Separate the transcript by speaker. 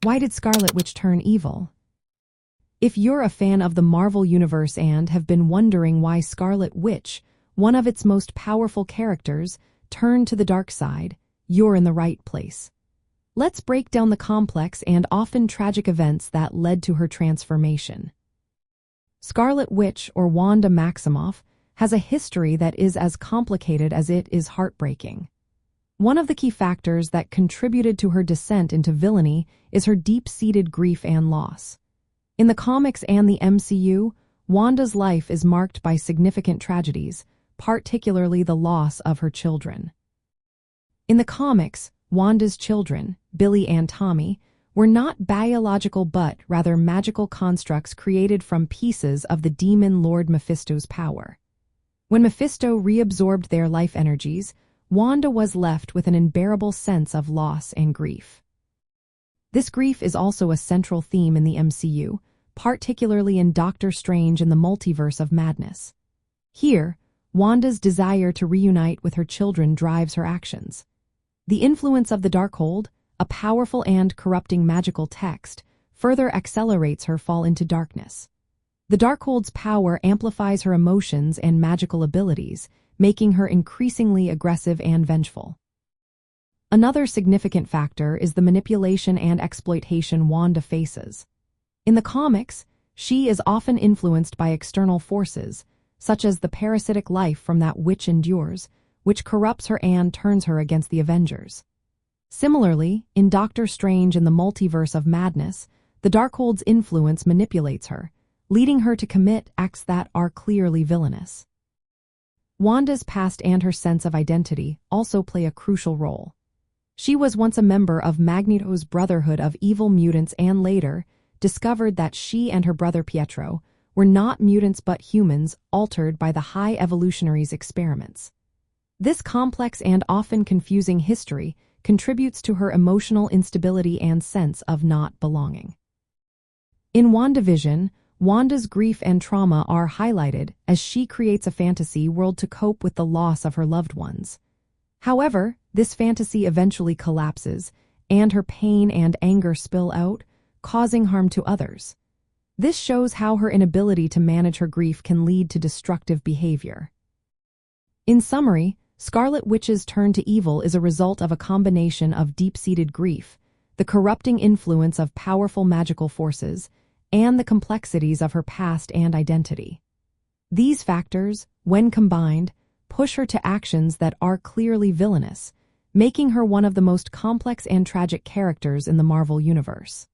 Speaker 1: Why did Scarlet Witch turn evil? If you're a fan of the Marvel Universe and have been wondering why Scarlet Witch, one of its most powerful characters, turned to the dark side, you're in the right place. Let's break down the complex and often tragic events that led to her transformation. Scarlet Witch, or Wanda Maximoff, has a history that is as complicated as it is heartbreaking. One of the key factors that contributed to her descent into villainy is her deep-seated grief and loss. In the comics and the MCU, Wanda's life is marked by significant tragedies, particularly the loss of her children. In the comics, Wanda's children, Billy and Tommy, were not biological but rather magical constructs created from pieces of the demon Lord Mephisto's power. When Mephisto reabsorbed their life energies, Wanda was left with an unbearable sense of loss and grief. This grief is also a central theme in the MCU, particularly in Doctor Strange and the Multiverse of Madness. Here, Wanda's desire to reunite with her children drives her actions. The influence of the Darkhold, a powerful and corrupting magical text, further accelerates her fall into darkness. The Darkhold's power amplifies her emotions and magical abilities, making her increasingly aggressive and vengeful. Another significant factor is the manipulation and exploitation Wanda faces. In the comics, she is often influenced by external forces, such as the parasitic life from that witch endures, which corrupts her and turns her against the Avengers. Similarly, in Doctor Strange and the Multiverse of Madness, the Darkhold's influence manipulates her, leading her to commit acts that are clearly villainous. Wanda's past and her sense of identity also play a crucial role. She was once a member of Magneto's Brotherhood of evil mutants and later discovered that she and her brother Pietro were not mutants but humans altered by the High Evolutionary's experiments. This complex and often confusing history contributes to her emotional instability and sense of not belonging. In WandaVision, Wanda's grief and trauma are highlighted as she creates a fantasy world to cope with the loss of her loved ones. However, this fantasy eventually collapses, and her pain and anger spill out, causing harm to others. This shows how her inability to manage her grief can lead to destructive behavior. In summary, Scarlet Witch's turn to evil is a result of a combination of deep-seated grief, the corrupting influence of powerful magical forces, and the complexities of her past and identity. These factors, when combined, push her to actions that are clearly villainous, making her one of the most complex and tragic characters in the Marvel Universe.